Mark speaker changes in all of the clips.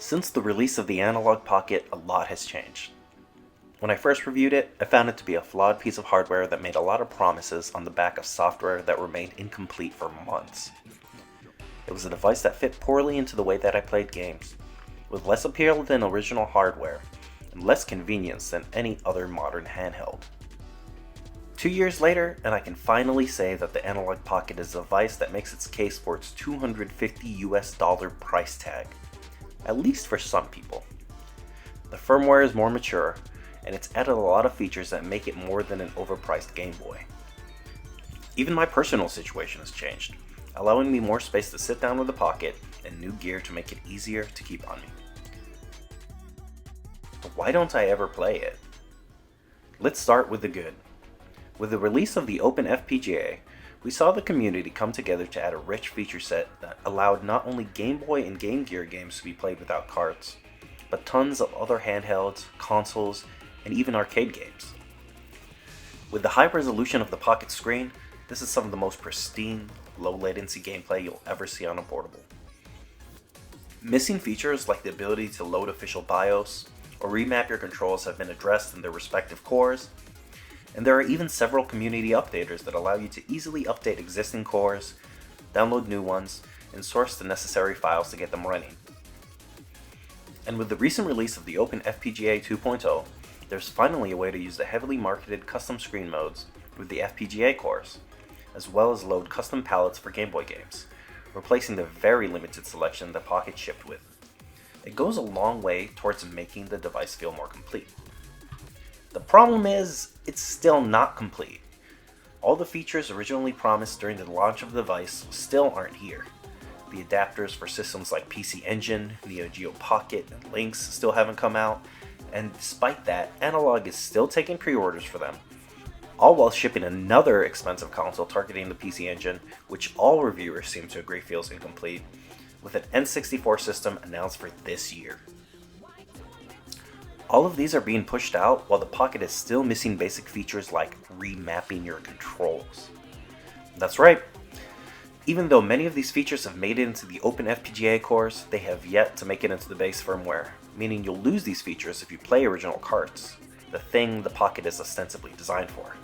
Speaker 1: Since the release of the Analogue Pocket, a lot has changed. When I first reviewed it, I found it to be a flawed piece of hardware that made a lot of promises on the back of software that remained incomplete for months. It was a device that fit poorly into the way that I played games, with less appeal than original hardware, and less convenience than any other modern handheld. 2 years later, and I can finally say that the Analogue Pocket is a device that makes its case for its $250 price tag, at least for some people. The firmware is more mature, and it's added a lot of features that make it more than an overpriced Game Boy. Even my personal situation has changed, allowing me more space to sit down with the Pocket and new gear to make it easier to keep on me. But why don't I ever play it? Let's start with the good. With the release of the OpenFPGA, we saw the community come together to add a rich feature set that allowed not only Game Boy and Game Gear games to be played without carts, but tons of other handhelds, consoles, and even arcade games. With the high resolution of the Pocket screen, this is some of the most pristine, low latency gameplay you'll ever see on a portable. Missing features like the ability to load official BIOS or remap your controls have been addressed in their respective cores, and there are even several community updaters that allow you to easily update existing cores, download new ones, and source the necessary files to get them running. And with the recent release of the OpenFPGA 2.0, there's finally a way to use the heavily marketed custom screen modes with the FPGA cores, as well as load custom palettes for Game Boy games, replacing the very limited selection the Pocket shipped with. It goes a long way towards making the device feel more complete. The problem is, it's still not complete. All the features originally promised during the launch of the device still aren't here. The adapters for systems like PC Engine, Neo Geo Pocket, and Lynx still haven't come out, and despite that, Analogue is still taking pre-orders for them, all while shipping another expensive console targeting the PC Engine, which all reviewers seem to agree feels incomplete, with an N64 system announced for this year. All of these are being pushed out while the Pocket is still missing basic features like remapping your controls. That's right. Even though many of these features have made it into the OpenFPGA cores, they have yet to make it into the base firmware, meaning you'll lose these features if you play original carts, the thing the Pocket is ostensibly designed for.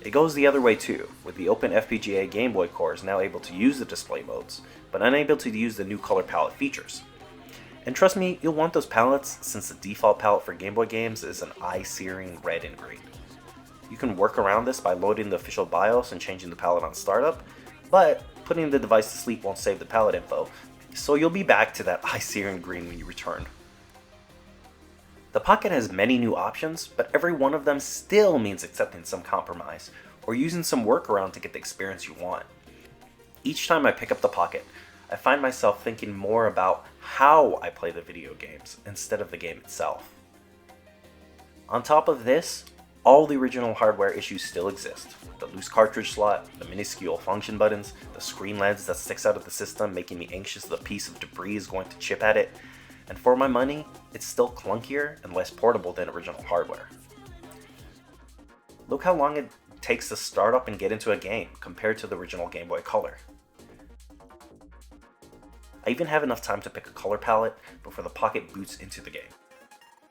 Speaker 1: It goes the other way too, with the OpenFPGA Game Boy cores now able to use the display modes, but unable to use the new color palette features. And trust me, you'll want those palettes since the default palette for Game Boy games is an eye-searing red and green. You can work around this by loading the official BIOS and changing the palette on startup, but putting the device to sleep won't save the palette info, so you'll be back to that eye-searing green when you return. The Pocket has many new options, but every one of them still means accepting some compromise, or using some workaround to get the experience you want. Each time I pick up the Pocket, I find myself thinking more about how I play the video games instead of the game itself. On top of this, all the original hardware issues still exist. The loose cartridge slot, the minuscule function buttons, the screen lens that sticks out of the system making me anxious that a piece of debris is going to chip at it, and for my money, it's still clunkier and less portable than original hardware. Look how long it takes to start up and get into a game compared to the original Game Boy Color. I even have enough time to pick a color palette before the Pocket boots into the game.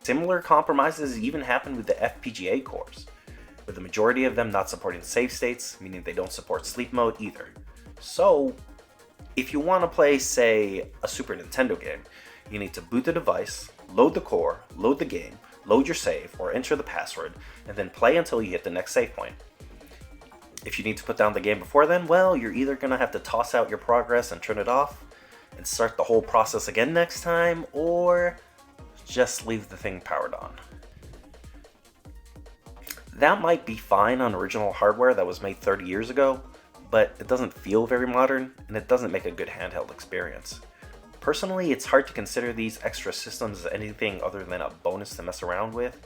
Speaker 1: Similar compromises even happen with the FPGA cores, with the majority of them not supporting save states, meaning they don't support sleep mode either. So, if you want to play, say, a Super Nintendo game, you need to boot the device, load the core, load the game, load your save, or enter the password, and then play until you hit the next save point. If you need to put down the game before then, well, you're either going to have to toss out your progress and turn it off, and start the whole process again next time, or just leave the thing powered on. That might be fine on original hardware that was made 30 years ago, but it doesn't feel very modern, and it doesn't make a good handheld experience. Personally, it's hard to consider these extra systems as anything other than a bonus to mess around with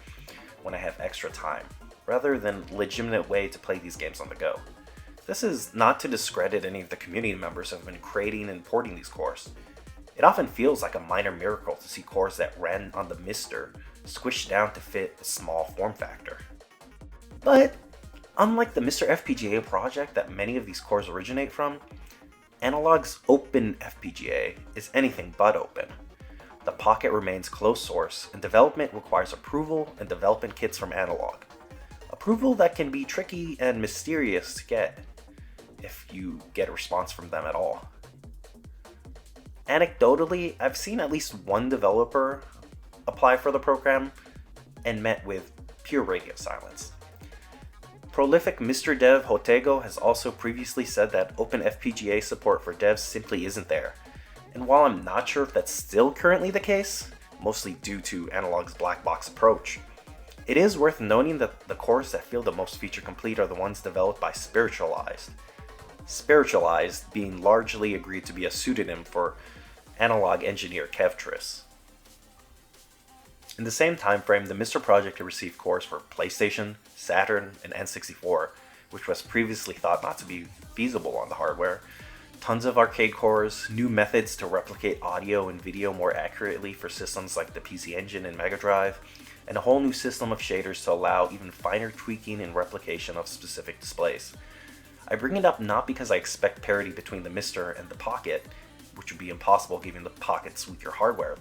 Speaker 1: when I have extra time, rather than a legitimate way to play these games on the go. This is not to discredit any of the community members who have been creating and porting these cores. It often feels like a minor miracle to see cores that ran on the Mister squished down to fit a small form factor. But unlike the Mr. FPGA project that many of these cores originate from, Analogue's OpenFPGA is anything but open. The Pocket remains closed source, and development requires approval and development kits from Analogue. Approval that can be tricky and mysterious to get, if you get a response from them at all. Anecdotally, I've seen at least one developer apply for the program and met with pure radio silence. Prolific Mr. Dev Hotego has also previously said that OpenFPGA support for devs simply isn't there. And while I'm not sure if that's still currently the case, mostly due to Analogue's black box approach, it is worth noting that the cores that feel the most feature complete are the ones developed by Spiritualized. Spiritualized being largely agreed to be a pseudonym for Analogue engineer Kev Triss. In the same time frame, the Mr. Project had received cores for PlayStation, Saturn, and N64, which was previously thought not to be feasible on the hardware. Tons of arcade cores, new methods to replicate audio and video more accurately for systems like the PC Engine and Mega Drive, and a whole new system of shaders to allow even finer tweaking and replication of specific displays. I bring it up not because I expect parity between the Mr. and the Pocket, which would be impossible given the Pocket's weaker hardware,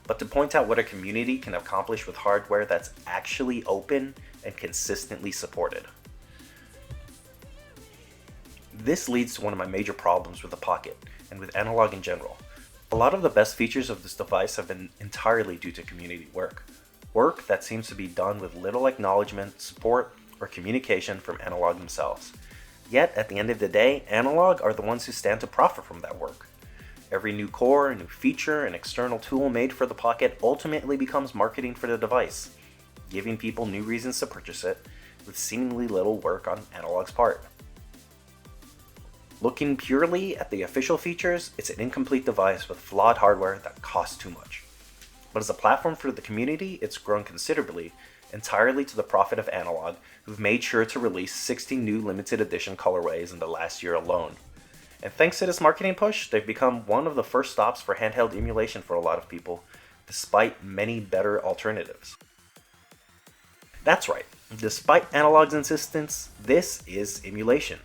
Speaker 1: but to point out what a community can accomplish with hardware that's actually open and consistently supported. This leads to one of my major problems with the Pocket, and with Analogue in general. A lot of the best features of this device have been entirely due to community work. Work that seems to be done with little acknowledgement, support, or communication from Analogue themselves. Yet, at the end of the day, Analogue are the ones who stand to profit from that work. Every new core, new feature, and external tool made for the Pocket ultimately becomes marketing for the device, giving people new reasons to purchase it, with seemingly little work on Analogue's part. Looking purely at the official features, it's an incomplete device with flawed hardware that costs too much. But as a platform for the community, it's grown considerably, entirely to the profit of Analogue, who've made sure to release 60 new limited edition colorways in the last year alone. And thanks to this marketing push, they've become one of the first stops for handheld emulation for a lot of people, despite many better alternatives. That's right, despite Analogue's insistence, this is emulation.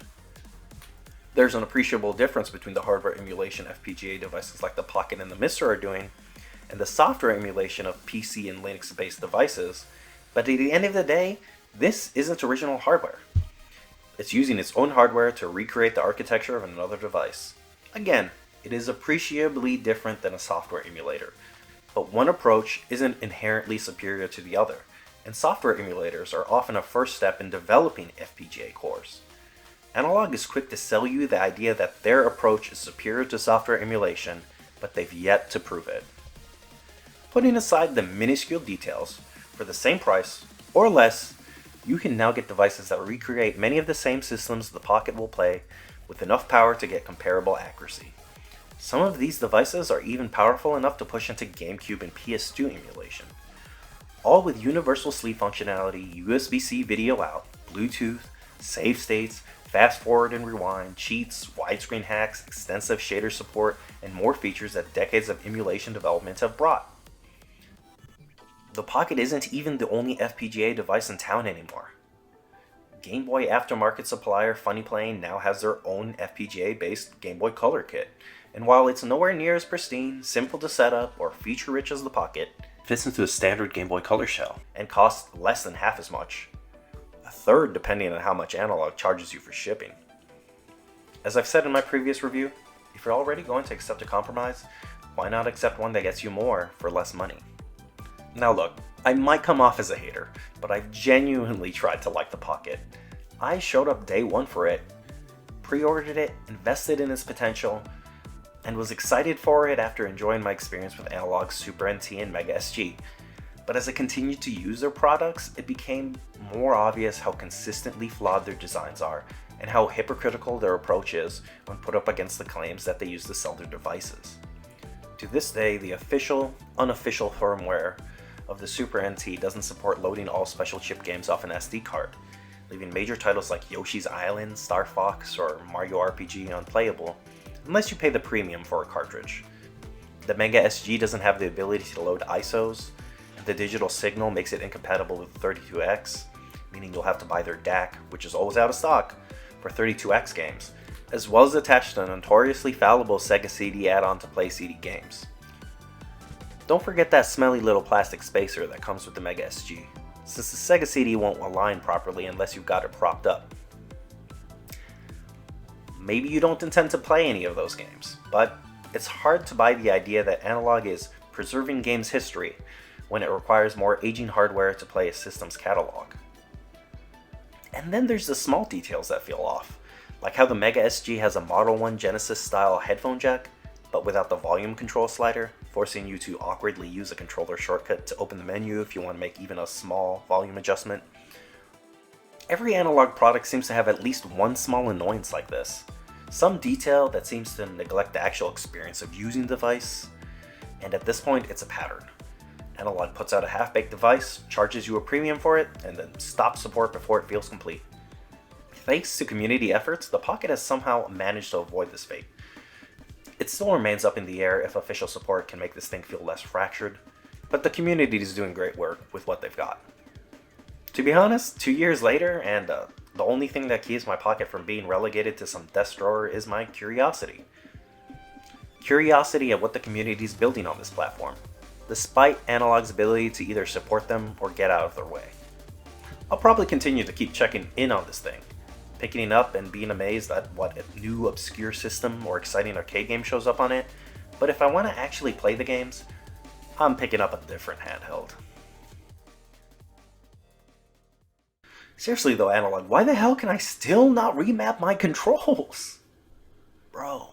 Speaker 1: There's an appreciable difference between the hardware emulation FPGA devices like the Pocket and the Mr. are doing, and the software emulation of PC and Linux-based devices, but at the end of the day, this isn't original hardware. It's using its own hardware to recreate the architecture of another device. Again, it is appreciably different than a software emulator, but one approach isn't inherently superior to the other, and software emulators are often a first step in developing FPGA cores. Analogue is quick to sell you the idea that their approach is superior to software emulation, but they've yet to prove it. Putting aside the minuscule details, for the same price, or less, you can now get devices that recreate many of the same systems the Pocket will play, with enough power to get comparable accuracy. Some of these devices are even powerful enough to push into GameCube and PS2 emulation. All with universal sleep functionality, USB-C video out, Bluetooth, save states, fast forward and rewind, cheats, widescreen hacks, extensive shader support, and more features that decades of emulation development have brought. The Pocket isn't even the only FPGA device in town anymore. Game Boy aftermarket supplier Funnyplaying now has their own FPGA-based Game Boy Color kit, and while it's nowhere near as pristine, simple to set up, or feature-rich as the Pocket, it fits into a standard Game Boy Color shell, and costs less than half as much. A third depending on how much Analogue charges you for shipping. As I've said in my previous review, if you're already going to accept a compromise, why not accept one that gets you more for less money? Now look, I might come off as a hater, but I've genuinely tried to like the Pocket. I showed up day one for it, pre-ordered it, invested in its potential, and was excited for it after enjoying my experience with Analogue's Super NT and Mega SG. But as I continued to use their products, it became more obvious how consistently flawed their designs are, and how hypocritical their approach is when put up against the claims that they use to sell their devices. To this day, the official, unofficial firmware of the Super NT doesn't support loading all special chip games off an SD card, leaving major titles like Yoshi's Island, Star Fox, or Mario RPG unplayable, unless you pay the premium for a cartridge. The Mega SG doesn't have the ability to load ISOs, and the digital signal makes it incompatible with 32X, meaning you'll have to buy their DAC, which is always out of stock, for 32X games, as well as attached a notoriously fallible Sega CD add-on to play CD games. Don't forget that smelly little plastic spacer that comes with the Mega SG, since the Sega CD won't align properly unless you've got it propped up. Maybe you don't intend to play any of those games, but it's hard to buy the idea that Analogue is preserving games' history when it requires more aging hardware to play a system's catalog. And then there's the small details that feel off, like how the Mega SG has a Model 1 Genesis style headphone jack, but without the volume control slider, forcing you to awkwardly use a controller shortcut to open the menu if you want to make even a small volume adjustment. Every Analogue product seems to have at least one small annoyance like this. Some detail that seems to neglect the actual experience of using the device, and at this point it's a pattern. Analogue puts out a half-baked device, charges you a premium for it, and then stops support before it feels complete. Thanks to community efforts, the Pocket has somehow managed to avoid this fate. It still remains up in the air if official support can make this thing feel less fractured, but the community is doing great work with what they've got. To be honest, 2 years later, and the only thing that keeps my Pocket from being relegated to some desk drawer is my curiosity. Curiosity at what the community is building on this platform, despite Analogue's ability to either support them or get out of their way. I'll probably continue to keep checking in on this thing, picking it up and being amazed at what a new obscure system or exciting arcade game shows up on it, but if I want to actually play the games, I'm picking up a different handheld. Seriously though, Analogue, why the hell can I still not remap my controls? Bro.